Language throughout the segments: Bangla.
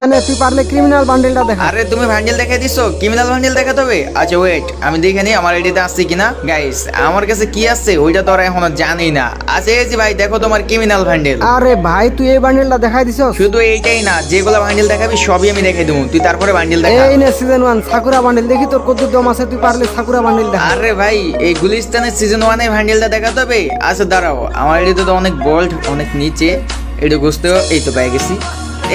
তুই পারলে ক্রিমিনাল বান্ডেলটা দেখা। আরে তুমি ভান্ডেল দেখাই দিছো, ক্রিমিনাল ভান্ডেল দেখাতে হবে? আচ্ছা ওয়েট, আমি দেখে নি আমার এডিতে আসছে কিনা। গাইস আমার কাছে কি আসছে ওইটা তো আর এখনো জানি না। আচ্ছা এই যে ভাই দেখো তোমার ক্রিমিনাল ভান্ডেল। আরে ভাই তুই এই বান্ডেলটা দেখাই দিছস? শুধু এইটাই না, যেগুলো ভান্ডেল দেখাবি সবই আমি দেখাই দেবো, তুই তারপরে ভান্ডেল দেখা। এই নে সিজন 1 সাকুরা বান্ডেল, দেখি তোর কত দম আছে, তুই পারলে সাকুরা বান্ডেল দেখা। আরে ভাই এই গুলিস্তানের সিজন 1 এর ভান্ডেলটা দেখাতে হবে। আচ্ছা দাঁড়াও, আমার এডিতে তো অনেক বোল্ড, অনেক নিচে, এটা বুঝতে এই তো পেয়ে গেছি।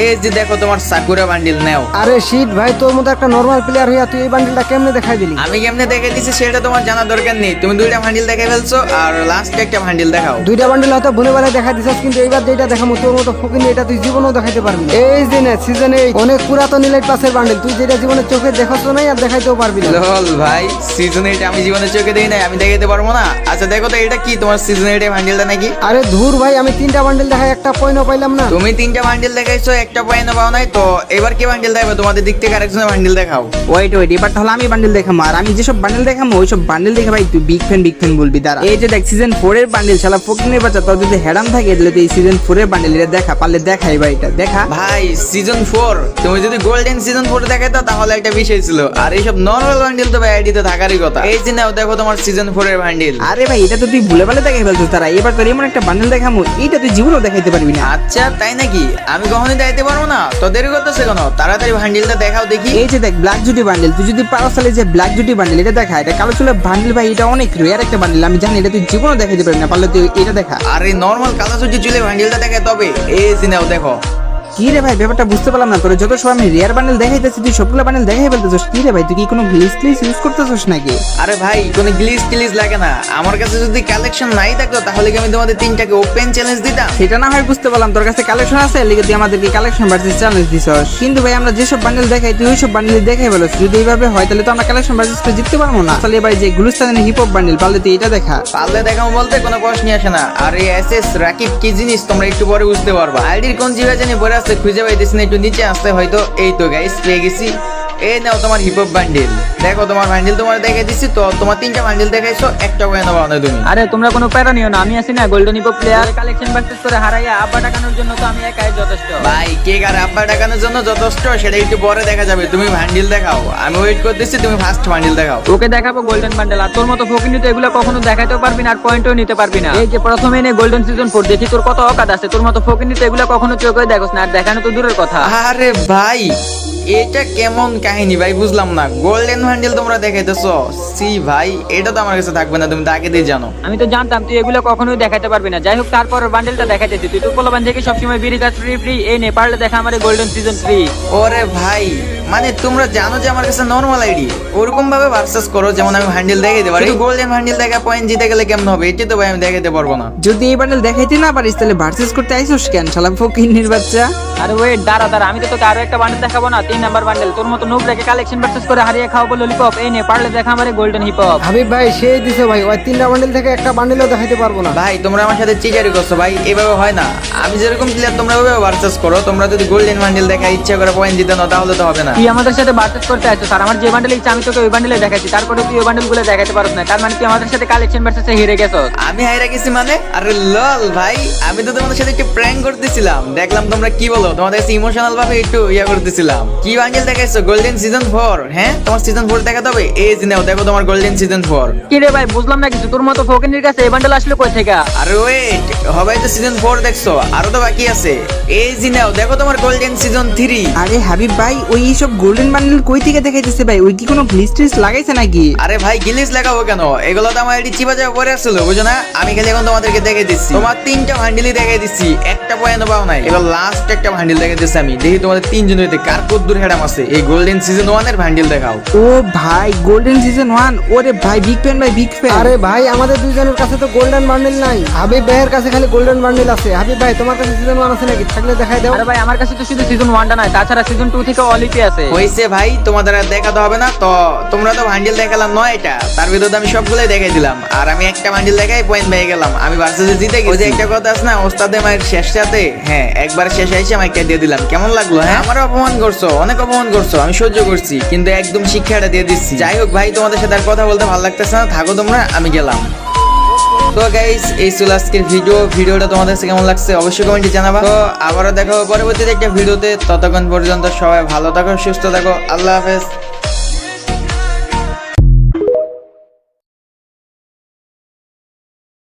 এই যে দেখো তোমার সাকুরা বান্ডেল নাও। আরে শিট ভাই, তোর মতো একটা নরমাল প্লেয়ার হইয়া তুই এই বান্ডেলটা কেমনে দেখাই দিলি? আমি কেমনে দেখে দিছি সেটা তোমার জানার দরকার নেই, তুমি দুইটা ভান্ডেল দেখে ফেলছো আর লাস্টে একটা ভান্ডেল দেখাও। দুইটা বান্ডেল হয়তো ভুলে বেলা দেখাই দিছস, কিন্তু এইবার যেটা দেখামু তোর মতো ফকিনি এটা তুই জীবনেও দেখাইতে পারবি না। এই যে নে সিজন 8 অনেক পুরাতন ইলাইট পাসের বান্ডেল, তুই যেটা জীবনে চোখে দেখছস নাই আর দেখাইতেও পারবি না। লল ভাই সিজন 8 আমি জীবনে চোখে দেই নাই, আমি দেখাইতে পারবো না। আচ্ছা দেখো তো এটা কি তোমার সিজন 8 এর ভান্ডেলটা নাকি? আরে ধুর ভাই, আমি তিনটা বান্ডেল দেখাই একটা পয়েন্টও পাইলাম না। তুমি তিনটা বান্ডেল দেখাইছো, একটা পয়েন্ট পাও নাই, তো এবার কি বান্ডেল দেখাবে? তোমাদের দিক থেকে আরেকজনের বান্ডেল দেখাও। ওয়েট এবার তাহলে আমি বান্ডেল দেখাবো, আর আমি যেসব বান্ডেল দেখাবো ওইসব বান্ডেল দেখে ভাই তুই বিগ ফ্যান বলবি। দাঁড়া, এই যে দেখ সিজন 4 এর বান্ডেল, শালা ফকিনের বাচ্চা, তোর যদি হেডাম থাকে তাহলে তুই সিজন 4 এর বান্ডেল এটা দেখা, পারলে দেখা এবার এটা দেখা। ভাই সিজন 4 তুমি যদি গোল্ডেন সিজন 4 দেখাইতো তাহলে একটা বিষয় ছিল, আর এইসব নরমাল বান্ডেল তো ভাই আইডিতে থাকারই কথা। এই যে নাও দেখো তোমার সিজন 4 এর বান্ডেল। আরে ভাই এটা তো তুই ভুলে ভালে দেখাই ফেলছিস। তারা এবার তোর এমন একটা বান্ডেল দেখাবো এইটা তুই জীবনেও দেখাইতে পারবি না। আচ্ছা তাই নাকি? আমি কখনোই দেখাইতে পারবো না, তো দেরি করতেছে কেন? তাড়াতাড়ি বান্ডেলটা দেখাও দেখি। এই যে দেখ ব্ল্যাক জুটি বান্ডেল, তুই যদি পারো তাহলে যে ব্ল্যাক জুটি বান্ডেল এটা দেখা। এটা কালো চুলের বান্ডেল ভাই, এটা অনেক রেয়ার একটা বান্ডেল, আমি জানি এটা তুই জীবনেও দেখাইতে পারবি না, পারলে তুই এটা দেখা। আর এই নরমাল কালো সূর্য চুলে বান্ডেলটা দেখাই তবে। এই যে নাও দেখো। কি রে ভাই ব্যাপারটা বুঝতে পারলাম না, তোর যত সময় আমি রেয়ার বান্ডেল দেখাইতেছি তুই সবগুলো বান্ডেল দেখাই ফেলতেছিস। কি রে ভাই তুই কি কোনো গ্লিচ ইউজ করতেছিস নাকি? আরে ভাই কোনো গ্লিচ টিলিচ লাগে না, আমার কাছে যদি কালেকশন নাই থাকতো তাহলে কি আমি তোমাদের তিনটাকে ওপেন চ্যালেঞ্জ দিতাম? সেটা না হয় বুঝতে পারলাম, তোর কাছে কালেকশন আছে লিখে তুই আমাদেরকে কালেকশন ভার্সেস চ্যালেঞ্জ দিছস, কিন্তু ভাই আমরা যেসব বান্ডেল দেখাই তুই ওইসব বান্ডেল দেখাই বলছ। যদি এইভাবে হয় তাহলে তো আমরা কালেকশন ভার্সেস করে জিততে পারবো না। তাহলে এবার যে গুলিস্তানের হিপ হপ বান্ডেল, পারলে তুই এটা দেখা। পারলে দেখাও বলতে কোনো প্রশ্নই আসে না। আর এই এসএস রাকিব কি জিনিস তোমরা একটু পরে বুঝতে পারবা। আইডির কোন জিনিস জানি পরে আসছে খুঁজে পাইতেছি না, একটু নিচে আসতে হয়তো। এই তো গাইস পেয়ে গেছি। এই নাও তোমার হিপ হপ বান্ডেল, দেখো তোমার বান্ডেল তোমার দেখাই দিচ্ছি। তো তোমার তিনটা বান্ডেল দেখাইছো, একটা পয়েন্ট পাও না তুমি। আরে তোমরা কোনো প্যারা নিও না, আমি আছি না golden hip player. Collection versus করে হারাইয়া আব্বা টাকানোর জন্য তো আমি একাই যথেষ্ট। ভাই কে কার আব্বা টাকানোর জন্য যথেষ্ট সেটা একটু পরে দেখা যাবে, তুমি বান্ডেল দেখাও, আমি ওয়েট করতেছি, তুমি ফার্স্ট বান্ডেল দেখাও। ওকে দেখাবো গোল্ডেন বান্ডেল, আর তোর মতো ফকিনি তো এগুলো কখনো দেখাইতেও পারবি না আর পয়েন্টও নিতে পারবি না। এই যে প্রথমে এনে গোল্ডেন সিজন 4 দেখি তোর কত অকাদ আছে। তোর মতো ফকিনি তো এগুলো কখনো চোখে দেখোস না, আর দেখানো তো দূরের কথা। আরে ভাই এটা কেমন কাহিনী ভাই, বুঝলাম না। গোল্ডেন হ্যান্ডেল তোমরা দেখাইতেছো, সি ভাই এটা তো আমার কাছে থাকবে না, তুমি তো আগে দিয়ে জানো। আমি তো জানতাম তুই এগুলো কখনোই দেখাতে পারবি না। যাই হোক তারপর বান্ডেলটা দেখাইতেছি। তুই তো পোলাবান থেকে সবসময় বিড়ি কাজ ফ্রি এই নে, পারলে দেখা আমার গোল্ডেন সিজন 3। ওরে ভাই মানে তোমরা জানো যে আমার কাছে নরমাল আইডি, ওরকম ভাবে ভার্সেস করো যেমন আমি হ্যান্ডেল দেখাইতে পারি। গোল্ডেন হ্যান্ডেল দেখা পয়েন্ট জিতে গেলে কেমন হবে? এটা তো ভাই আমি দেখাইতে পারবো না। যদি এই বান্ডেল দেখাইতে না পারিস তাহলে ভার্সেস করতে আইছস কেন শালা ফকিনের বাচ্চা? আরে ওয়েট দাঁড়া, আমি তো তোকে আরো একটা বান্ডেল দেখাবো না, 3 নাম্বার বান্ডেল। তোর মতো নুব রেখে কালেকশন ভার্সেস করে হারিয়ে খাওয়াবো ললিপপ। এই নে, পারলে দেখা আমার গোল্ডেন হিপ হপ। হাবিব ভাই সেই দিছে ভাই, ওই তিনটা বান্ডেল থেকে একটা বান্ডেলও দেখাইতে পারবো না। ভাই তোমরা আমার সাথে চিটারি করছো ভাই, এভাবে হয় না। আমি যেরকম প্লেয়ার তোমরা ওইভাবে ভার্সেস করো। তোমরা যদি গোল্ডেন হ্যান্ডেল দেখা ইচ্ছা করে পয়েন্ট জিতে নাও তাহলে তো হবে না। তুই আমাদের সাথে ভার্সেস করতে আসছিস, আর আমার যে বান্ডেল ইচ্ছা আমি তোকে ওই বান্ডেলে দেখাচ্ছি, তারপরে তুই ওই বান্ডেল গুলো দেখাতে পারছ না। তার মানে তুই আমাদের সাথে কালেকশন ভার্সেসে হেরে গেছস। আমি হাইরা গেছি মানে? আরে লল ভাই আমি তো তোমাদের সাথে একটু প্র্যাঙ্ক করতেছিলাম, দেখলাম তোমরা কি বলো, তোমাদের কাছে ইমোশনাল ভাবে একটু ইয়া করতেছিলাম। কি বান্ডেল দেখাইছো? Golden season 4। হ্যাঁ তোমার সিজন 4 দেখাতে হবে। এই যে নাও দেখো তোমার গোল্ডেন সিজন 4। কি রে ভাই বুঝলাম না কিছু, তোর মতো ফকিনির কাছে এই বান্ডেল আসলো কই থেকে? আরে ওয়েট, হবে তো সিজন 4 দেখছো, আরো তো বাকি আছে। এই যে নাও দেখো তোমার গোল্ডেন সিজন 3। আরে হাবিব ভাই ওই সব গোল্ডেন বান্ডেল কই থেকে দেখাইতেছে ভাই? ওই কি কোনো গ্লিচ টিচ লাগাইছে নাকি? আরে ভাই গিলিস লাগাবো কেন? এগুলো তো আমার এটি চিপা যাওয়া পরে আসছিল, বুঝো না? আমি খালি এখন তোমাদেরকে দেখে দিচ্ছি। তোমার তিনটা ভান্ডেলই দেখে দিচ্ছি, একটা পয়েন্ট পাও নাই। এবার লাস্ট একটা ভান্ডেল দেখে দিচ্ছি আমি, দেখি তোমাদের তিনজন হইতে কার কদ্দুর হেডাম আছে। এই গোল্ডেন সিজন 1 এর ভান্ডেল দেখাও। ও ভাই গোল্ডেন সিজন 1, ওরে ভাই বিগ ফ্যান ভাই বিগ ফ্যান। আরে ভাই আমাদের দুইজনের কাছে তো গোল্ডেন বান্ডেল নাই, হাবিব ভাইয়ের কাছে খালি গোল্ডেন বান্ডেল আছে। হাবিব ভাই তোমার কাছে সিজন 1 আছে নাকি? থাকলে দেখাই দাও। আরে ভাই আমার কাছে তো শুধু সিজন 1টা নয়, তাছাড়া সিজন 2 থেকে অলিপি আছে। হইছে ভাই তোমাদের আর দেখাতে হবে না। তো তোমরা তো ভান্ডেল দেখালাম 9টা, তার ভিতরে আমি সবগুলোই দেখাই দিলাম। আর আমি একটা ভান্ডেল দেখাই পয়েন্ট পেয়ে গেলাম, আমি ভার্সেসে জিতে গেছি। ওই যে একটা কথা আছে না, ওস্তাদে মায়ের শেষ রাতে, হ্যাঁ একবার শেষ আইসে আমি একটা দিয়ে দিলাম। কেমন লাগলো? হ্যাঁ আমার অপমান করছো, অনেক অপমান করছো, আমি সহ্য করছি, কিন্তু একদম শিক্ষাটা দিয়ে দিচ্ছি। যাই হোক ভাই তোমাদের সাথে আর কথা বলতে ভালো লাগতেছে না, থাকো তোমরা, আমি গেলাম। তো গাইস এই ছিল আজকের ভিডিওটা তোমাদের কাছে কেমন লাগছে অবশ্যই কমেন্টে জানাবা। তো আবারও দেখা হবে পরবর্তীতে একটা ভিডিওতে, ততক্ষণ পর্যন্ত সবাই ভালো থাকো, সুস্থ থাকো, আল্লাহ হাফেজ।